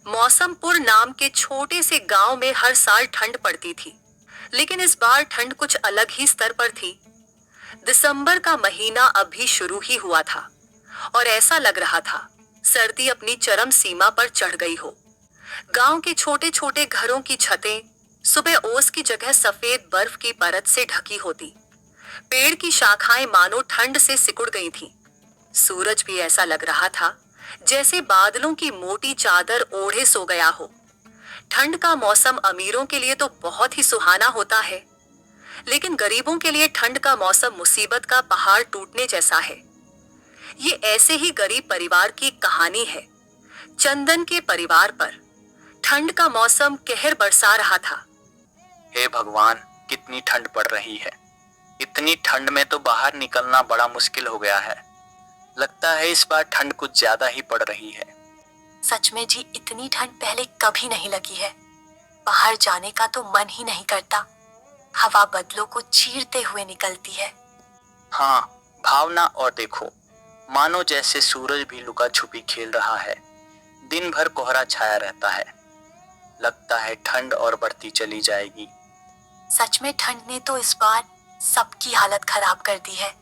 मौसमपुर नाम के छोटे से गांव में हर साल ठंड पड़ती थी, लेकिन इस बार ठंड कुछ अलग ही स्तर पर थी। दिसंबर का महीना अभी शुरू ही हुआ था और ऐसा लग रहा था सर्दी अपनी चरम सीमा पर चढ़ गई हो। गांव के छोटे छोटे घरों की छतें सुबह ओस की जगह सफेद बर्फ की परत से ढकी होती। पेड़ की शाखाएं मानो ठंड से सिकुड़ गई थीं। सूरज भी ऐसा लग रहा था जैसे बादलों की मोटी चादर ओढ़े सो गया हो। ठंड का मौसम अमीरों के लिए तो बहुत ही सुहाना होता है, लेकिन गरीबों के लिए ठंड का मौसम मुसीबत का पहाड़ टूटने जैसा है। ये ऐसे ही गरीब परिवार की कहानी है। चंदन के परिवार पर ठंड का मौसम कहर बरसा रहा था। हे भगवान, कितनी ठंड पड़ रही है। इतनी ठंड में तो बाहर निकलना बड़ा मुश्किल हो गया है। लगता है इस बार ठंड कुछ ज्यादा ही पड़ रही है। सच में जी, इतनी ठंड पहले कभी नहीं लगी है। बाहर जाने का तो मन ही नहीं करता। हवा बदलों को चीरते हुए निकलती है। हाँ भावना, और देखो, मानो जैसे सूरज भी लुका छुपी खेल रहा है। दिन भर कोहरा छाया रहता है। लगता है ठंड और बढ़ती चली जाएगी। सच में ठंड ने तो इस बार सबकी हालत खराब कर दी है।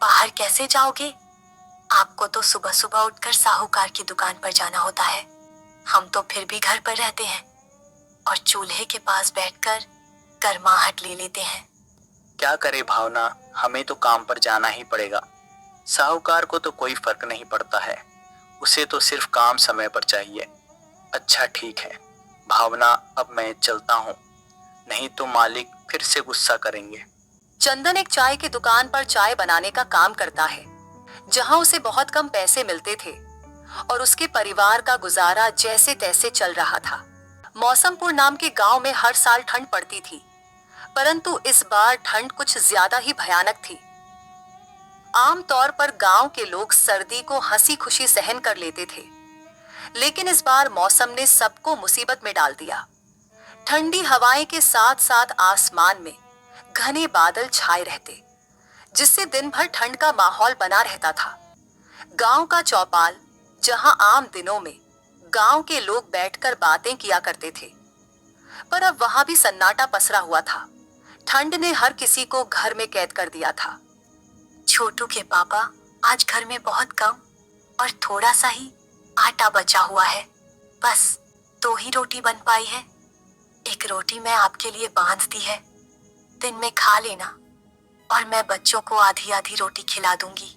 बाहर कैसे जाओगे? आपको तो सुबह सुबह उठकर साहूकार की दुकान पर जाना होता है। हम तो फिर भी घर पर रहते हैं और चूल्हे के पास बैठकर गर्माहट ले लेते हैं। क्या करे भावना, हमें तो काम पर जाना ही पड़ेगा। साहूकार को तो कोई फर्क नहीं पड़ता है। उसे तो सिर्फ काम समय पर चाहिए। अच्छा ठीक है भावना, अब मैं चलता हूँ, नहीं तो मालिक फिर से गुस्सा करेंगे। चंदन एक चाय की दुकान पर चाय बनाने का काम करता है, जहां उसे बहुत कम पैसे मिलते थे और उसके परिवार का गुजारा जैसे तैसे चल रहा था। मौसमपुर नाम के गांव में हर साल ठंड पड़ती थी, परंतु इस बार ठंड कुछ ज्यादा ही भयानक थी। आमतौर पर गांव के लोग सर्दी को हंसी खुशी सहन कर लेते थे, लेकिन इस बार मौसम ने सबको मुसीबत में डाल दिया। ठंडी हवाएं के साथ साथ आसमान में घने बादल छाए रहते, जिससे दिन भर ठंड का माहौल बना रहता था। गांव का चौपाल, जहां आम दिनों में गांव के लोग बैठकर बातें किया करते थे, पर अब वहां भी सन्नाटा पसरा हुआ था। ठंड ने हर किसी को घर में कैद कर दिया था। छोटू के पापा, आज घर में बहुत कम और थोड़ा सा ही आटा बचा हुआ है। बस 2 ही रोटी बन पाई है। एक रोटी मैं आपके लिए बांध दी है, दिन में खा लेना और मैं बच्चों को आधी आधी रोटी खिला दूंगी।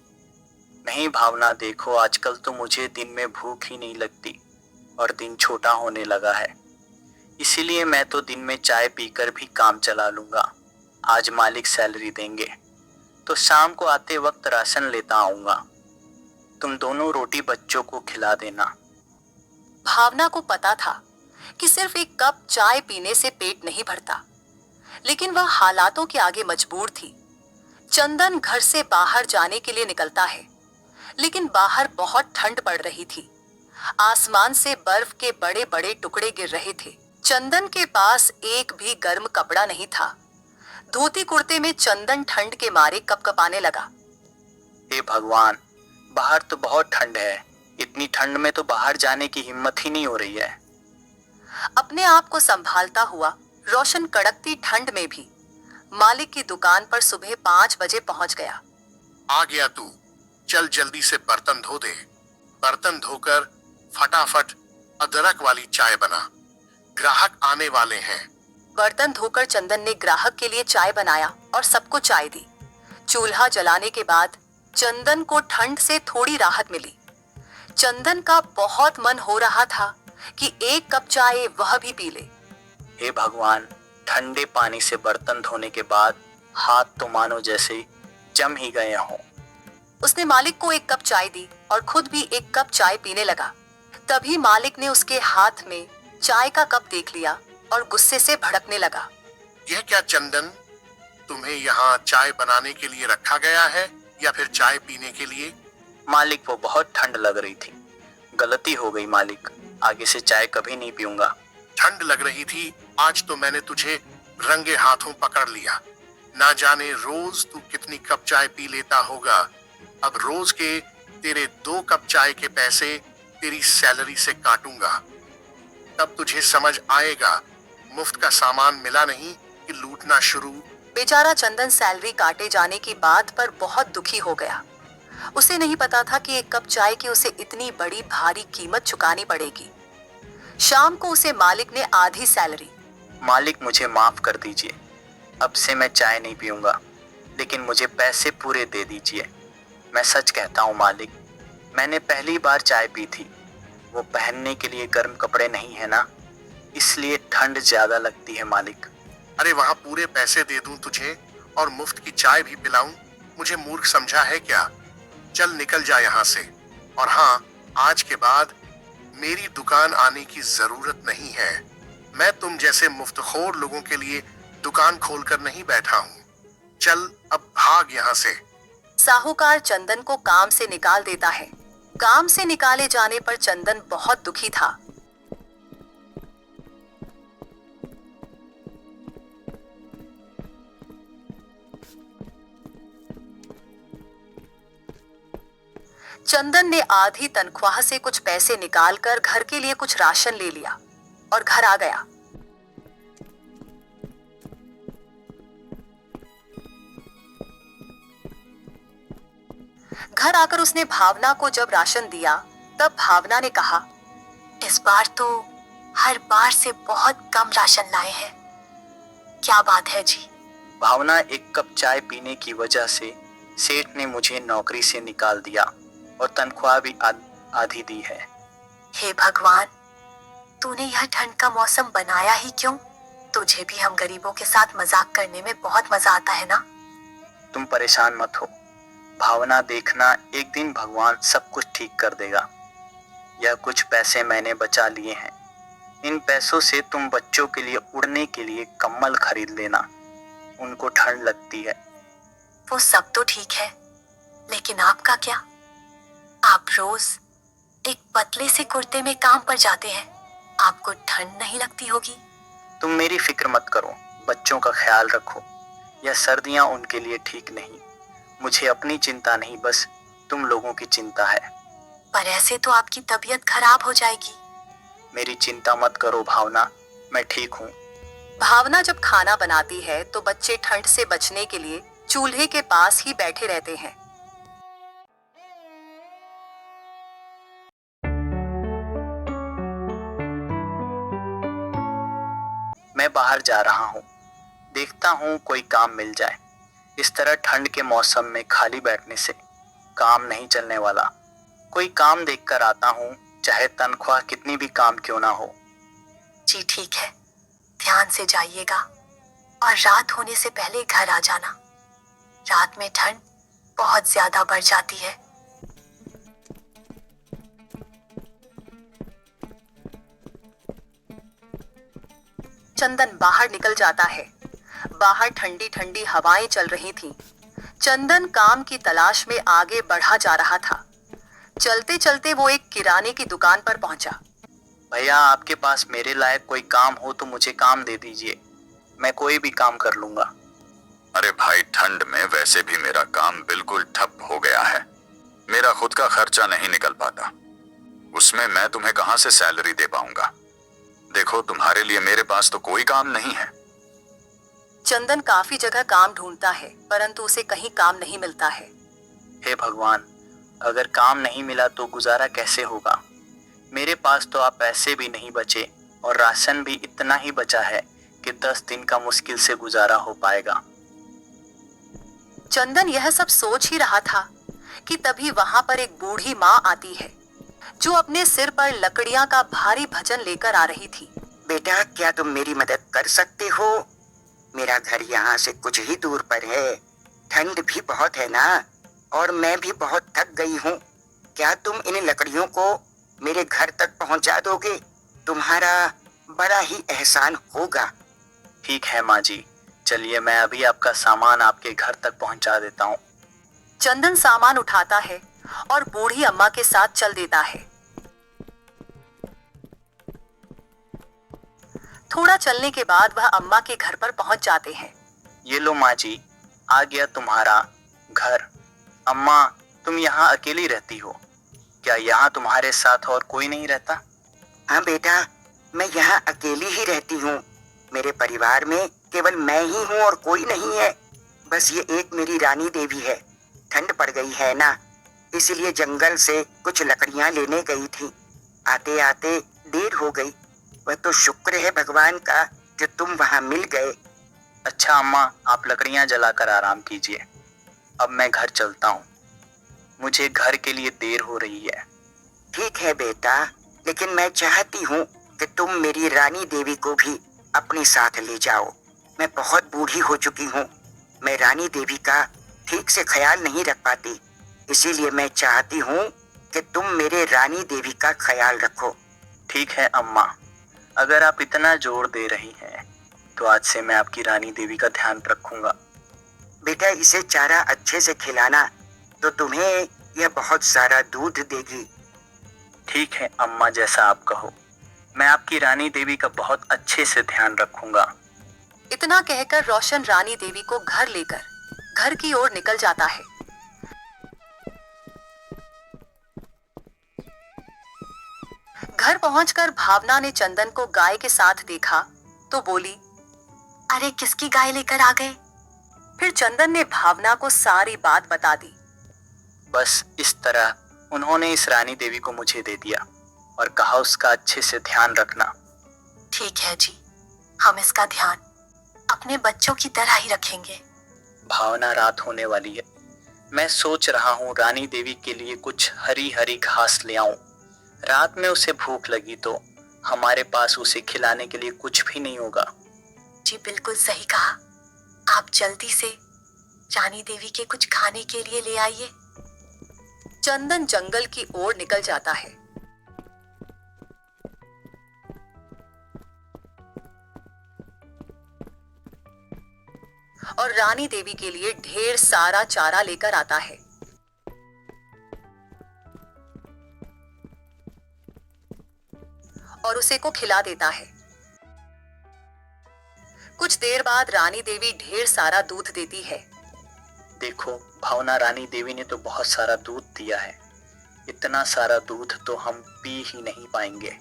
नहीं भावना, देखो आजकल तो मुझे दिन में भूख ही नहीं लगती और दिन छोटा होने लगा है। इसीलिए मैं तो दिन में चाय पीकर भी काम चला लूंगा। आज मालिक सैलरी देंगे तो शाम को आते वक्त राशन लेता आऊंगा। तुम दोनों रोटी बच्चों को खिला देना। भावना को पता था कि सिर्फ एक कप चाय पीने से पेट नहीं भरता, लेकिन वह हालातों के आगे मजबूर थी। चंदन घर से बाहर जाने के लिए निकलता है, लेकिन बाहर बहुत ठंड पड़ रही थी। आसमान से बर्फ के बड़े बड़े टुकड़े गिर रहे थे। चंदन के पास एक भी गर्म कपड़ा नहीं था। धोती कुर्ते में चंदन ठंड के मारे कपकपाने लगा। हे भगवान, बाहर तो बहुत ठंड है। इतनी ठंड में तो बाहर जाने की हिम्मत ही नहीं हो रही है। अपने आप को संभालता हुआ रोशन कड़कती ठंड में भी मालिक की दुकान पर सुबह 5 बजे पहुंच गया। आ गया तू, चल जल्दी से बर्तन धो दे। बर्तन धोकर फटाफट अदरक वाली चाय बना, ग्राहक आने वाले हैं। बर्तन धोकर चंदन ने ग्राहक के लिए चाय बनाया और सबको चाय दी। चूल्हा जलाने के बाद चंदन को ठंड से थोड़ी राहत मिली। चंदन का बहुत मन हो रहा था कि एक कप चाय वह भी पी ले। हे भगवान, ठंडे पानी से बर्तन धोने के बाद हाथ तो मानो जैसे जम ही गए हों। उसने मालिक को एक कप चाय दी और खुद भी एक कप चाय पीने लगा। तभी मालिक ने उसके हाथ में चाय का कप देख लिया और गुस्से से भड़कने लगा। यह क्या चंदन, तुम्हें यहाँ चाय बनाने के लिए रखा गया है या फिर चाय पीने के लिए? मालिक, वो बहुत ठंड लग रही थी। गलती हो गई मालिक, आगे से चाय कभी नहीं पीऊंगा। ठंड लग रही थी, आज तो मैंने तुझे रंगे हाथों पकड़ लिया। ना जाने रोज तू कितनी कप चाय पी लेता होगा। अब रोज के तेरे 2 कप चाय के पैसे तेरी सैलरी से काटूंगा। तब तुझे समझ आएगा मुफ्त का सामान मिला नहीं कि लूटना शुरू। बेचारा चंदन सैलरी काटे जाने की बात पर बहुत दुखी हो गया। उसे नहीं पता था कि एक कप चाय की उसे इतनी बड़ी भारी कीमत चुकानी पड़ेगी। शाम को उसे मालिक ने आधी सैलरी। मालिक मुझे माफ कर दीजिए, अब से मैं चाय नहीं पीऊंगा, लेकिन मुझे पैसे पूरे दे दीजिए। मैं सच कहता हूँ मालिक, मैंने पहली बार चाय पी थी। वो पहनने के लिए गर्म कपड़े नहीं है ना, इसलिए ठंड ज्यादा लगती है मालिक। अरे वहां पूरे पैसे दे दूं तुझे और मुफ्त की चाय भी पिलाऊं? मुझे मूर्ख समझा है क्या? चल निकल जा यहाँ से। और हाँ, आज के बाद मेरी दुकान आने की जरूरत नहीं है। मैं तुम जैसे मुफ्तखोर लोगों के लिए दुकान खोलकर नहीं बैठा हूँ। चल अब भाग यहाँ से। साहूकार चंदन को काम से निकाल देता है। काम से निकाले जाने पर चंदन बहुत दुखी था। चंदन ने आधी तनख्वाह से कुछ पैसे निकालकर घर के लिए कुछ राशन ले लिया और घर आ गया। घर आकर उसने भावना को जब राशन दिया, तब भावना ने कहा, इस बार तो हर बार से बहुत कम राशन लाए हैं। क्या बात है जी? भावना, एक कप चाय पीने की वजह से सेठ ने मुझे नौकरी से निकाल दिया और तनख्वाह भी आधी दी है। हे भगवान, तूने यह ठंड का मौसम बनाया ही क्यों? तुझे भी हम गरीबों के साथ मजाक करने में बहुत मजा आता है ना? तुम परेशान मत हो भावना, देखना एक दिन भगवान सब कुछ ठीक कर देगा। यह कुछ पैसे मैंने बचा लिए हैं, इन पैसों से तुम बच्चों के लिए उड़ने के लिए कम्बल खरीद लेना, उनको ठंड लगती है। वो सब तो ठीक है, लेकिन आपका क्या? आप रोज एक पतले से कुर्ते में काम पर जाते हैं, आपको ठंड नहीं लगती होगी? तुम मेरी फिक्र मत करो, बच्चों का ख्याल रखो। यह सर्दियां उनके लिए ठीक नहीं। मुझे अपनी चिंता नहीं, बस तुम लोगों की चिंता है। पर ऐसे तो आपकी तबीयत खराब हो जाएगी। मेरी चिंता मत करो भावना, मैं ठीक हूँ। भावना जब खाना बनाती है तो बच्चे ठंड से बचने के लिए चूल्हे के पास ही बैठे रहते हैं। मैं बाहर जा रहा हूँ, देखता हूँ कोई काम मिल जाए। इस तरह ठंड के मौसम में खाली बैठने से काम नहीं चलने वाला। कोई काम देखकर आता हूँ, चाहे तनख्वाह कितनी भी काम क्यों ना हो। जी ठीक है, ध्यान से जाइएगा और रात होने से पहले घर आ जाना। रात में ठंड बहुत ज्यादा बढ़ जाती है। चंदन बाहर निकल जाता है। बाहर ठंडी ठंडी हवाएं चल रही थीं। चंदन काम की तलाश में आगे बढ़ा जा रहा था। चलते चलते वो एक किराने की दुकान पर पहुंचा। भैया, आपके पास मेरे लायक कोई काम हो तो मुझे काम दे दीजिए, मैं कोई भी काम कर लूंगा। अरे भाई, ठंड में वैसे भी मेरा काम बिल्कुल ठप हो गया है। मेरा खुद का खर्चा नहीं निकल पाता, उसमें मैं तुम्हें कहां से सैलरी दे पाऊंगा। देखो, तुम्हारे लिए मेरे पास तो कोई काम नहीं है। चंदन काफी जगह काम ढूंढता है, परंतु उसे कहीं काम नहीं मिलता है। हे भगवान, अगर काम नहीं मिला तो गुजारा कैसे होगा। मेरे पास तो आप पैसे भी नहीं बचे और राशन भी इतना ही बचा है कि 10 दिन का मुश्किल से गुजारा हो पाएगा। चंदन यह सब सोच ही रहा था कि तभी वहां पर एक बूढ़ी माँ आती है, जो अपने सिर पर लकड़ियां का भारी भजन लेकर आ रही थी। बेटा, क्या तुम मेरी मदद कर सकते हो? मेरा घर यहाँ से कुछ ही दूर पर है, ठंड भी बहुत है ना, और मैं भी बहुत थक गई हूँ। क्या तुम इन लकड़ियों को मेरे घर तक पहुँचा दोगे? तुम्हारा बड़ा ही एहसान होगा। ठीक है माँ जी, चलिए मैं अभी आपका सामान आपके घर तक पहुँचा देता हूँ। चंदन सामान उठाता है और बूढ़ी अम्मा के साथ चल देता है। थोड़ा चलने के बाद वह अम्मा के घर पर पहुंच जाते हैं। ये लो माँ जी, आ गया तुम्हारा घर। अम्मा, तुम यहाँ अकेली रहती हो क्या? यहाँ तुम्हारे साथ और कोई नहीं रहता? हाँ बेटा, मैं यहाँ अकेली ही रहती हूँ। मेरे परिवार में केवल मैं ही हूँ और कोई नहीं है। बस ये एक मेरी रानी देवी है। ठंड पड़ गई है ना, इसलिए जंगल से कुछ लकड़ियाँ लेने गई थी। आते आते देर हो गई। वह तो शुक्र है भगवान का जो तुम वहाँ मिल गए। अच्छा अम्मा, आप लकड़ियाँ जलाकर आराम कीजिए। अब मैं घर चलता हूँ, मुझे घर के लिए देर हो रही है। ठीक है बेटा, लेकिन मैं चाहती हूँ कि तुम मेरी रानी देवी को भी अपने साथ ले जाओ। मैं बहुत बूढ़ी हो चुकी हूँ। मैं रानी देवी का ठीक से ख्याल नहीं रख पाती, इसीलिए मैं चाहती हूँ कि तुम मेरे रानी देवी का ख्याल रखो। ठीक है अम्मा, अगर आप इतना जोर दे रही हैं तो आज से मैं आपकी रानी देवी का ध्यान रखूंगा। बेटा, इसे चारा अच्छे से खिलाना तो तुम्हें यह बहुत सारा दूध देगी। ठीक है अम्मा, जैसा आप कहो। मैं आपकी रानी देवी का बहुत अच्छे से ध्यान रखूंगा। इतना कहकर रोशन रानी देवी को घर लेकर घर की ओर निकल जाता है। घर पहुंचकर भावना ने चंदन को गाय के साथ देखा तो बोली, अरे किसकी गाय लेकर आ गए? फिर चंदन ने भावना को सारी बात बता दी। बस इस तरह उन्होंने इस रानी देवी को मुझे दे दिया और कहा उसका अच्छे से ध्यान रखना। ठीक है जी, हम इसका ध्यान अपने बच्चों की तरह ही रखेंगे। भावना, रात होने वाली है। मैं सोच रहा हूँ रानी देवी के लिए कुछ हरी हरी घास ले आऊं। रात में उसे भूख लगी तो हमारे पास उसे खिलाने के लिए कुछ भी नहीं होगा। जी बिल्कुल सही कहा। आप जल्दी से रानी देवी के कुछ खाने के लिए ले आइए। चंदन जंगल की ओर निकल जाता है। और रानी देवी के लिए ढेर सारा चारा लेकर आता है। और उसे को खिला देता है। कुछ देर बाद रानी देवी ढेर सारा दूध देती है। देखो भावना, रानी देवी ने तो बहुत सारा दूध दिया है। इतना सारा दूध तो हम पी ही नहीं पाएंगे।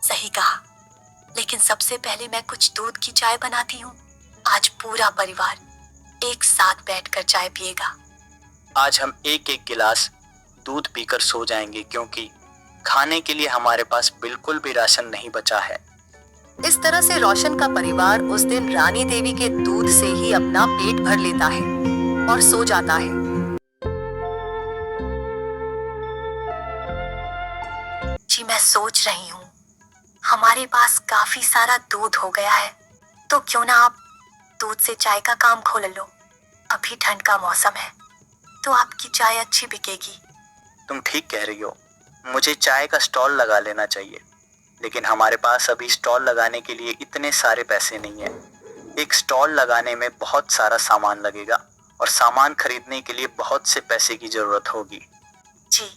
सही कहा, लेकिन सबसे पहले मैं कुछ दूध की चाय बनाती हूँ। आज पूरा परिवार एक साथ बैठकर चाय पिएगा। आज हम एक एक गिलास दूध पीकर सो जाएंगे, क्योंकि खाने के लिए हमारे पास बिल्कुल भी राशन नहीं बचा है। इस तरह से रोशन का परिवार उस दिन रानी देवी के दूध से ही अपना पेट भर लेता है और सो जाता है। जी मैं सोच रही हूँ, हमारे पास काफी सारा दूध हो गया है, तो क्यों ना आप दूध से चाय का काम खोल लो। अभी ठंड का मौसम है तो आपकी चाय अच्छी बिकेगी। तुम ठीक कह रही हो, मुझे चाय का स्टॉल लगा लेना चाहिए, लेकिन हमारे पास अभी स्टॉल लगाने के लिए इतने सारे पैसे नहीं है। एक स्टॉल लगाने में बहुत सारा सामान लगेगा और सामान खरीदने के लिए बहुत से पैसे की जरूरत होगी। जी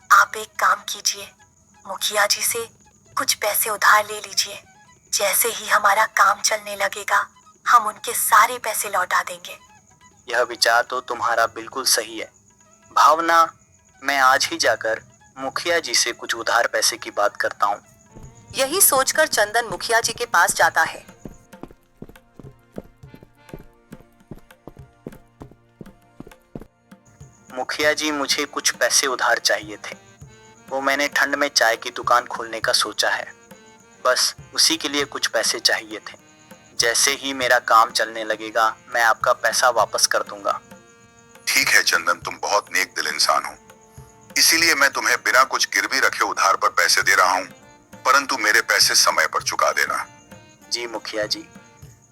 आप एक काम कीजिए, मुखिया जी से कुछ पैसे उधार ले लीजिए। जैसे ही हमारा काम चलने लगेगा हम उनके सारे पैसे लौटा देंगे। यह विचार तो तुम्हारा बिल्कुल सही है भावना। मैं आज ही जाकर मुखिया जी से कुछ उधार पैसे की बात करता हूँ। यही सोचकर चंदन मुखिया जी के पास जाता है। मुखिया जी, मुझे कुछ पैसे उधार चाहिए थे। वो मैंने ठंड में चाय की दुकान खोलने का सोचा है, बस उसी के लिए कुछ पैसे चाहिए थे। जैसे ही मेरा काम चलने लगेगा मैं आपका पैसा वापस कर दूंगा। ठीक है चंदन, तुम बहुत नेक दिल इंसान हो, इसीलिए मैं तुम्हें बिना कुछ गिरवी रखे उधार पर पैसे दे रहा हूँ, परंतु मेरे पैसे समय पर चुका देना। जी मुखिया जी,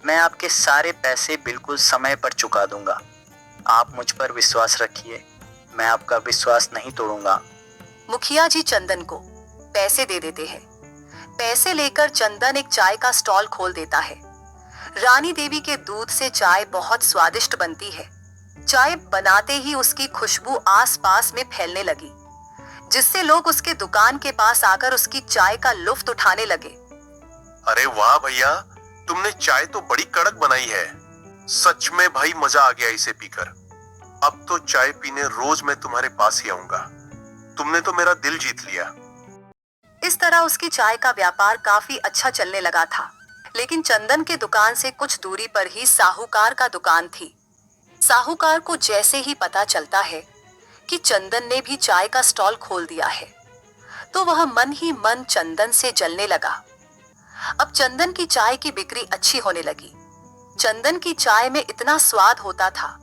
मैं आपके सारे पैसे बिल्कुल समय पर चुका दूंगा। आप मुझ पर विश्वास रखिए, मैं आपका विश्वास नहीं तोड़ूंगा। मुखिया जी चंदन को पैसे दे देते हैं। पैसे लेकर चंदन एक चाय का स्टॉल खोल देता है। रानी देवी के दूध से चाय बहुत स्वादिष्ट बनती है। चाय बनाते ही उसकी खुशबू आसपास में फैलने लगी, जिससे लोग उसके दुकान के पास आकर उसकी चाय का लुत्फ उठाने लगे। अरे वाह भैया, तुमने चाय तो बड़ी कड़क बनाई है। सच में भाई मजा आ गया इसे पीकर। अब तो चाय पीने रोज मैं तुम्हारे पास ही आऊंगा। तुमने तो मेरा दिल जीत लिया। इस तरह उसकी चाय का व्यापार काफी अच्छा चलने लगा था। लेकिन चंदन के दुकान से कुछ दूरी पर ही साहूकार का दुकान थी। साहूकार को जैसे ही पता चलता है कि चंदन ने भी चाय का स्टॉल खोल दिया है, तो वह मन ही मन चंदन से जलने लगा। अब चंदन की चाय की बिक्री अच्छी होने लगी। चंदन की चाय में इतना स्वाद होता था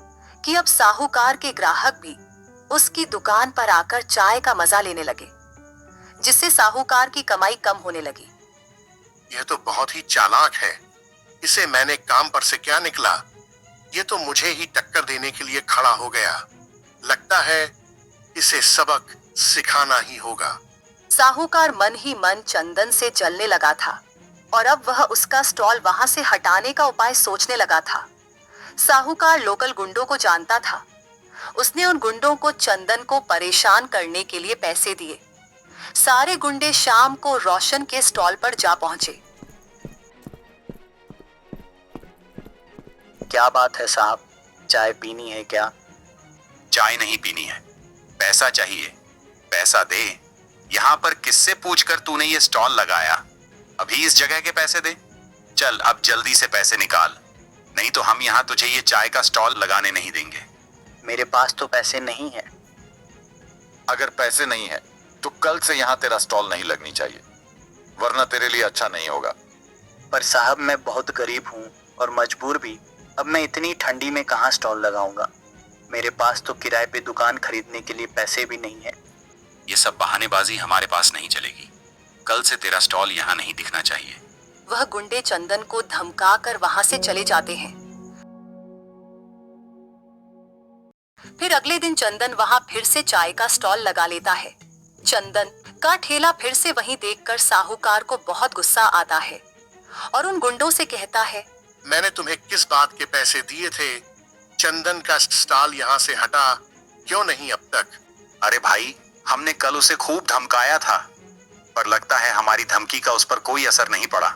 कि अब साहूकार के ग्राहक भी उसकी दुकान पर आकर चाय का मजा लेने लगे, जिससे साहूकार की कमाई कम होने लगी। यह तो बहुत ही चालाक है। इसे मैंने काम पर से क्या निकला, ये तो मुझे ही टक्कर देने के लिए खड़ा हो गया। लगता है इसे सबक सिखाना ही होगा। साहूकार मन ही मन चंदन से जलने लगा था और अब वह उसका स्टॉल वहां से हटाने का उपाय सोचने लगा था। साहूकार लोकल गुंडों को जानता था। उसने उन गुंडों को चंदन को परेशान करने के लिए पैसे दिए। सारे गुंडे शाम को रोशन के स्टॉल पर जा पहुंचे। क्या बात है साहब, चाय पीनी है क्या? चाय नहीं पीनी है, पैसा चाहिए। पैसा दे। यहाँ पर किससे पूछकर तूने ये स्टॉल लगाया? अभी इस जगह के पैसे दे। चल अब जल्दी से पैसे निकाल, नहीं तो हम यहाँ तुझे ये चाय का स्टॉल लगाने नहीं देंगे। मेरे पास तो पैसे नहीं है। अगर पैसे नहीं है तो कल से यहाँ तेरा स्टॉल नहीं लगनी चाहिए, वरना तेरे लिए अच्छा नहीं होगा। पर साहब मैं बहुत गरीब हूँ और मजबूर भी। अब मैं इतनी ठंडी में कहाँ स्टॉल लगाऊंगा? मेरे पास तो किराए पे दुकान खरीदने के लिए पैसे भी नहीं है। ये सब बहानेबाजी हमारे पास नहीं चलेगी। कल से तेरा स्टॉल यहाँ नहीं दिखना चाहिए। वह गुंडे चंदन को धमका कर वहां से चले जाते हैं। फिर अगले दिन चंदन वहां फिर से चाय का स्टॉल लगा लेता है। चंदन का ठेला फिर से वहीं देखकर साहूकार को बहुत गुस्सा आता है और उन गुंडों से कहता है, मैंने तुम्हें किस बात के पैसे दिए थे? चंदन का स्टॉल यहाँ से हटा क्यों नहीं अब तक? अरे भाई, हमने कल उसे खूब धमकाया था, पर लगता है हमारी धमकी का उस पर कोई असर नहीं पड़ा।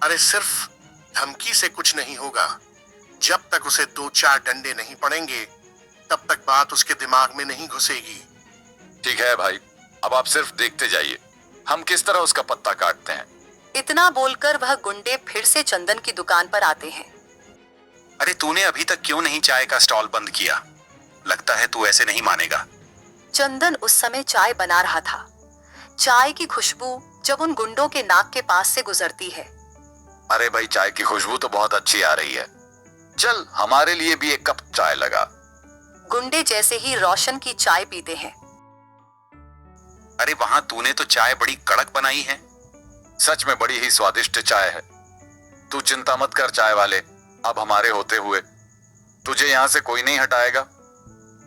अरे सिर्फ धमकी से कुछ नहीं होगा। जब तक उसे 2-4 डंडे नहीं पड़ेंगे तब तक बात उसके दिमाग में नहीं घुसेगी। ठीक है भाई, अब आप सिर्फ देखते जाइए हम किस तरह उसका पत्ता काटते हैं। इतना बोलकर वह गुंडे फिर से चंदन की दुकान पर आते हैं। अरे तूने अभी तक क्यों नहीं चाय का स्टॉल बंद किया? लगता है तू ऐसे नहीं मानेगा। चंदन उस समय चाय बना रहा था। चाय की खुशबू जब उन गुंडों के नाक के पास से गुजरती है। अरे भाई, चाय की खुशबू तो बहुत अच्छी आ रही है, चल हमारे लिए भी एक कप चाय लगा। गुंडे जैसे ही रोशन की चाय पीते हैं। अरे वहां तूने तो चाय बड़ी कड़क बनाई है। सच में बड़ी ही स्वादिष्ट चाय है। तू चिंता मत कर चाय वाले, अब हमारे होते हुए तुझे यहाँ से कोई नहीं हटाएगा।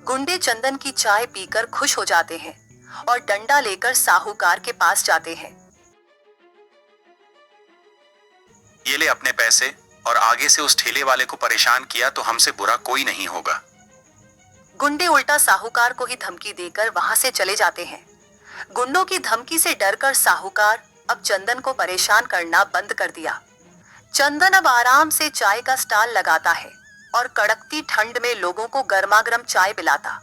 गुंडे चंदन की चाय पीकर खुश हो जाते हैं और डंडा लेकर साहूकार के पास जाते हैं। ये ले अपने पैसे, और आगे से उस ठेले वाले को परेशान किया तो हमसे बुरा कोई नहीं होगा। गुंडे उल्टा साहूकार को ही धमकी देकर वहां से चले जाते हैं। गुंडों की धमकी से डरकर साहूकार अब चंदन को परेशान करना बंद कर दिया। चंदन अब आराम से चाय का स्टॉल लगाता है और कड़कती ठंड में लोगों को गर्मा गर्म चाय पिलाता।